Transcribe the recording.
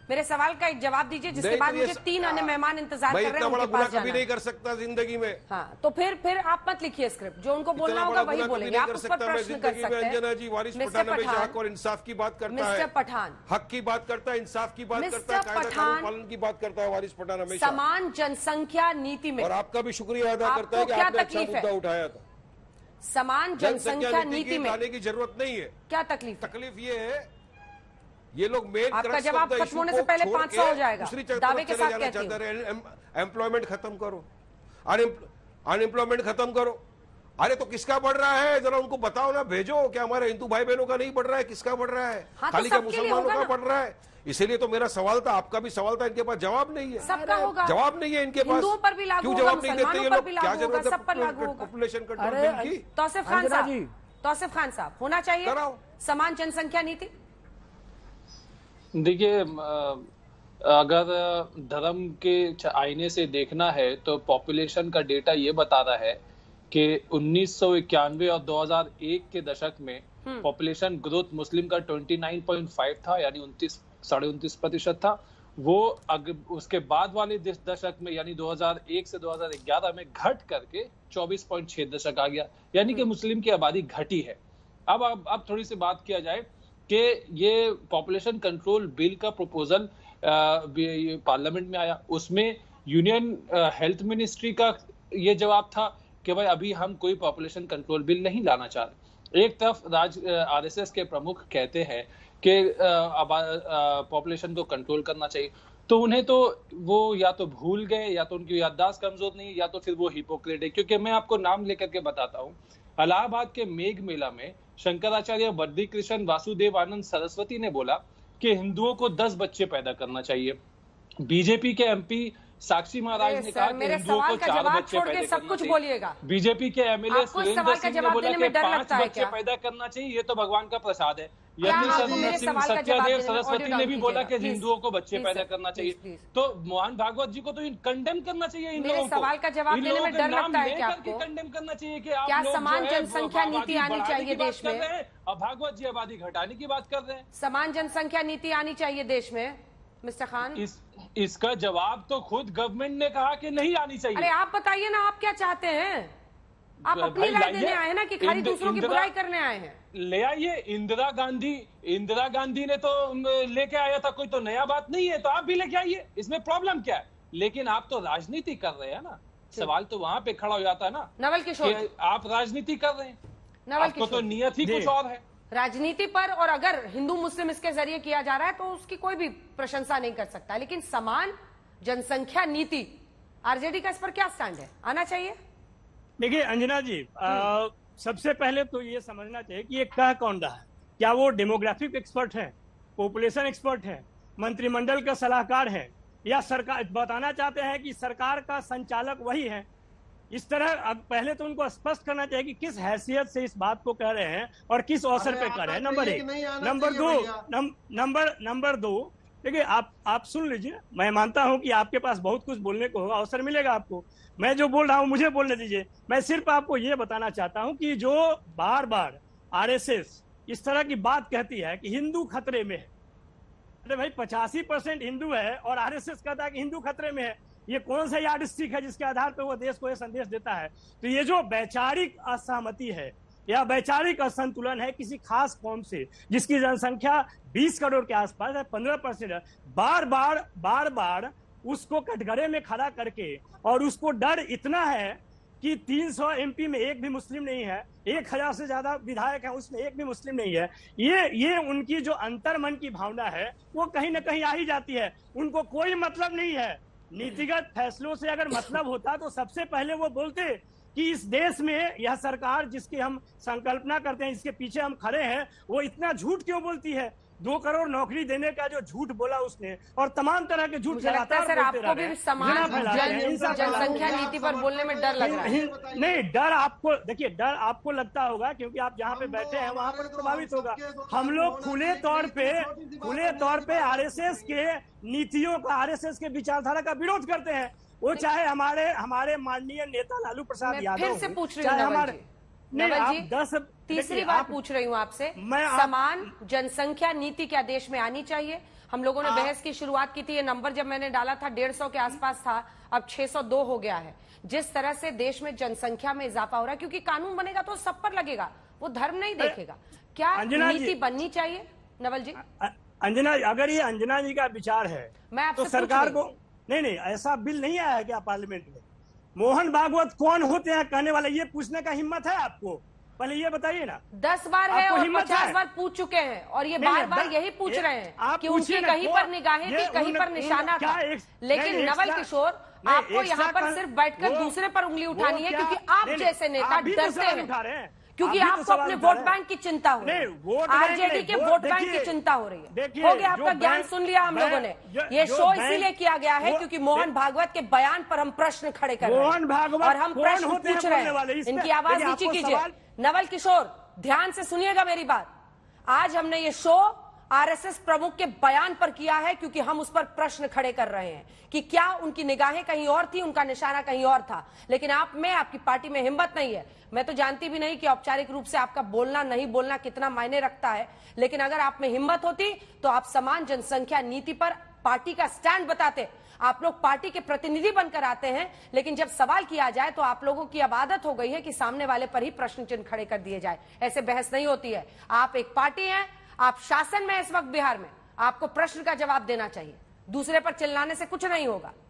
मेरे सवाल का एक जवाब दीजिए, जिसके बाद मुझे 3 अन्य मेहमान इंतजार कर रहे हैं, उनके पास जाना। कभी नहीं कर सकता जिंदगी में। हाँ, तो फिर आप मत लिखिए स्क्रिप्ट, जो उनको बोलना होगा वही बोलेंगे। आप उस पर प्रश्न कर सकते हैं। अंजना जी, वारिस पठान हमेशा हक और इंसाफ की बात करता है। मिस्टर पठान, हक की बात करता है, इंसाफ की बात करता है, कायदा कानून पालन की बात करता है वारिस पठान हमेशा। समान जनसंख्या नीति में, और आपका भी शुक्रिया अदा करता है कि आपने अच्छा मुद्दा उठाया था। समान जनसंख्या नीति में लाने की जरूरत नहीं है। क्या तकलीफ? तकलीफ ये है, ये लोग मेन आपका जवाब खत्म होने से पहले 500 हो जाएगा, दावे के साथ कहती हूं। एम्प्लॉयमेंट खत्म करो, अनएम्प्लॉयमेंट खत्म करो। अरे तो किसका बढ़ रहा है, जरा उनको बताओ ना, भेजो। क्या हमारे हिंदू भाई बहनों का नहीं बढ़ रहा है? किसका बढ़ रहा है? हाँ, खाली तो क्या मुसलमानों का बढ़ रहा है? इसीलिए तो मेरा सवाल था, आपका भी सवाल था, इनके पास जवाब नहीं है। सबका होगा, जवाब नहीं है इनके पास। हिंदुओं पर भी लागू क्यों होगा, जवाब नहीं देते ये लोग? क्या जरूरत है सब पर लागू होगा पॉपुलेशन कंट्रोल बिल की? तौसीफ खान साहब, होना चाहिए समान जनसंख्या नीति। देखिए, अगर धर्म के आईने से देखना है तो पॉपुलेशन का डेटा ये बता रहा है कि 1991 और 2001 के दशक में पॉपुलेशन ग्रोथ मुस्लिम का 29.5 था, यानी 29.5% था। वो उसके बाद वाले दशक में, यानी 2001 से 2011 में घट करके 24.6 आ गया, यानी कि मुस्लिम की आबादी घटी है। अब थोड़ी सी बात किया जाए कि ये पॉपुलेशन कंट्रोल बिल का प्रपोजल पार्लियामेंट में आया, उसमें यूनियन हेल्थ मिनिस्ट्री का ये जवाब था कि भाई अभी हम कोई पॉपुलेशन कंट्रोल बिल नहीं लाना चाह रहे। एक तरफ आरएसएस के प्रमुख कहते हैं कि पॉपुलेशन को कंट्रोल करना चाहिए, तो उन्हें तो वो या तो भूल गए, या तो उनकी याददाश्त कमजोर नहीं, या तो फिर वो हिपोक्रेट है। क्योंकि मैं आपको नाम लेकर के बताता हूँ, इलाहाबाद के मेघ मेला में शंकराचार्य बद्री कृष्ण वासुदेव आनंद सरस्वती ने बोला कि हिंदुओं को 10 बच्चे पैदा करना चाहिए। बीजेपी के एमपी साक्षी महाराज ने कहा कि हिंदुओं को 4 बच्चे पैदा करना चाहिए। बीजेपी के एमएलए सुरेंद्र सिंह ने बोला कि 5 बच्चे पैदा करना चाहिए, ये तो भगवान का प्रसाद है। सत्यादेव सरस्वती ने भी बोला कि हिंदुओं को बच्चे पैदा करना चाहिए। तो मोहन भागवत जी को तो कंडेम करना चाहिए। इन लोगों को सवाल का जवाब देने में डर लगता है क्या आपको? कंडेम करना चाहिए कि आप क्या समान जनसंख्या नीति आनी चाहिए देश में? और भागवत जी आबादी घटाने की बात कर रहे हैं। समान जनसंख्या नीति आनी चाहिए देश में, मिस्टर खान। इसका जवाब तो खुद गवर्नमेंट ने कहा कि नहीं आनी चाहिए। अरे आप बताइए ना, आप क्या चाहते हैं? आप अपनी राय देने आए हैं ना, कि खाली दूसरों की बुराई करने आए हैं? ले आइए। इंदिरा गांधी ने तो लेके आया था, कोई तो नया बात नहीं है, तो आप भी लेके आइए, इसमें प्रॉब्लम क्या है? लेकिन आप तो राजनीति कर रहे हैं ना, सवाल तो वहां पे खड़ा हो जाता है ना। नवल किशोर, आप राजनीति कर रहे हैं, आपको तो नियत ही कुछ और है राजनीति पर। और अगर हिंदू मुस्लिम इसके जरिए किया जा रहा है तो उसकी कोई भी प्रशंसा नहीं कर सकता, लेकिन समान जनसंख्या नीति, आरजेडी का इस पर क्या स्टैंड है? आना चाहिए? देखिए अंजना जी, सबसे पहले तो ये समझना चाहिए कि ये कह कौन रहा है। क्या वो डेमोग्राफिक एक्सपर्ट है, पॉपुलेशन एक्सपर्ट है, मंत्रिमंडल का सलाहकार है, या सरकार बताना चाहते हैं कि सरकार का संचालक वही है? इस तरह अब पहले तो उनको स्पष्ट करना चाहिए कि किस हैसियत से इस बात को कह रहे हैं और किस अवसर पे कह रहे हैं। नंबर 1। नंबर 2, देखिए आप सुन लीजिए, मैं मानता हूं कि आपके पास बहुत कुछ बोलने को होगा, अवसर मिलेगा आपको। मैं जो बोल रहा हूं मुझे बोलने दीजिए। मैं सिर्फ आपको ये बताना चाहता हूं कि जो बार बार आरएसएस इस तरह की बात कहती है कि हिंदू खतरे में है, अरे भाई 85% हिंदू है और आरएसएस कहता है कि हिंदू खतरे में है। ये कौन सा यार्डस्टिक है जिसके आधार पर वो देश को ये संदेश देता है? तो ये जो वैचारिक असहमति है या वैचारिक असंतुलन है किसी खास कौम से, जिसकी जनसंख्या 20 करोड़ के आसपास है, 15% है, बार बार उसको कटघरे में खड़ा करके, और उसको डर इतना है कि 300 एमपी में एक भी मुस्लिम नहीं है, 1000 से ज्यादा विधायक हैं, उसमें एक भी मुस्लिम नहीं है। ये उनकी जो अंतर्मन की भावना है वो कहीं ना कहीं आ ही जाती है। उनको कोई मतलब नहीं है। नीतिगत फैसलों से अगर मतलब होता तो सबसे पहले वो बोलते कि इस देश में यह सरकार जिसकी हम संकल्पना करते हैं, जिसके पीछे हम खड़े हैं, वो इतना झूठ क्यों बोलती है। 2 करोड़ नौकरी देने का जो झूठ बोला उसने, और तमाम तरह के झूठ लगातार सर, आपको भी समान जनसंख्या नीति पर बोलने में डर लग रहा है? नहीं, डर आपको, देखिए डर आपको लगता होगा क्योंकि आप जहाँ पे बैठे हैं वहां पर प्रभावित होगा। हम लोग खुले तौर पे आरएसएस के नीतियों का, आरएसएस के विचारधारा का विरोध करते हैं। वो चाहे हमारे माननीय नेता लालू प्रसाद यादव, फिर से पूछ रही हूँ तीसरी बार पूछ रही हूँ आपसे, समान जनसंख्या नीति क्या देश में आनी चाहिए? हम लोगों ने बहस की शुरुआत की थी, ये नंबर जब मैंने डाला था 150 के आसपास था, अब 602 हो गया है। जिस तरह से देश में जनसंख्या में इजाफा हो रहा है, क्योंकि कानून बनेगा तो सब पर लगेगा, वो धर्म नहीं देखेगा। क्या नीति बननी चाहिए नवल जी? अंजना, अगर ये अंजना जी का विचार है मैं तो सरकार को नहीं, ऐसा बिल नहीं आया है क्या पार्लियामेंट में? मोहन भागवत कौन होते हैं कहने वाले, ये पूछने का हिम्मत है आपको? पहले ये बताइए ना। 10 बार है और 50 बार पूछ चुके हैं, और ये बार बार यही पूछ रहे हैं कि उनकी कहीं पर निगाहें थी, कहीं पर निशाना था। लेकिन नवल किशोर, आपको यहाँ पर सिर्फ बैठकर दूसरे पर उंगली उठानी है, क्योंकि आप जैसे नेता डरते हैं, क्योंकि आपको अपने वोट बैंक की चिंता हो रही है, आरजेडी के वोट बैंक की चिंता हो रही है। हो गया, आपका ज्ञान सुन लिया हम लोगों ने। ये शो इसीलिए किया गया है क्योंकि मोहन भागवत के बयान पर हम प्रश्न खड़े कर रहे हैं और हम प्रश्न पूछ रहे हैं। इनकी आवाज नीचे कीजिए। नवल किशोर, ध्यान से सुनिएगा मेरी बात। आज हमने ये शो आरएसएस प्रमुख के बयान पर किया है क्योंकि हम उस पर प्रश्न खड़े कर रहे हैं कि क्या उनकी निगाहें कहीं और थी, उनका निशाना कहीं और था। लेकिन आप में, आपकी पार्टी में हिम्मत नहीं है। मैं तो जानती भी नहीं कि औपचारिक रूप से आपका बोलना नहीं बोलना कितना मायने रखता है, लेकिन अगर आप में हिम्मत होती तो आप समान जनसंख्या नीति पर पार्टी का स्टैंड बताते। आप लोग पार्टी के प्रतिनिधि बनकर आते हैं, लेकिन जब सवाल किया जाए तो आप लोगों की अब आदत हो गई है कि सामने वाले पर ही प्रश्न चिन्ह खड़े कर दिए जाए। ऐसे बहस नहीं होती है। आप एक पार्टी हैं, आप शासन में इस वक्त बिहार में, आपको प्रश्न का जवाब देना चाहिए। दूसरे पर चिल्लाने से कुछ नहीं होगा।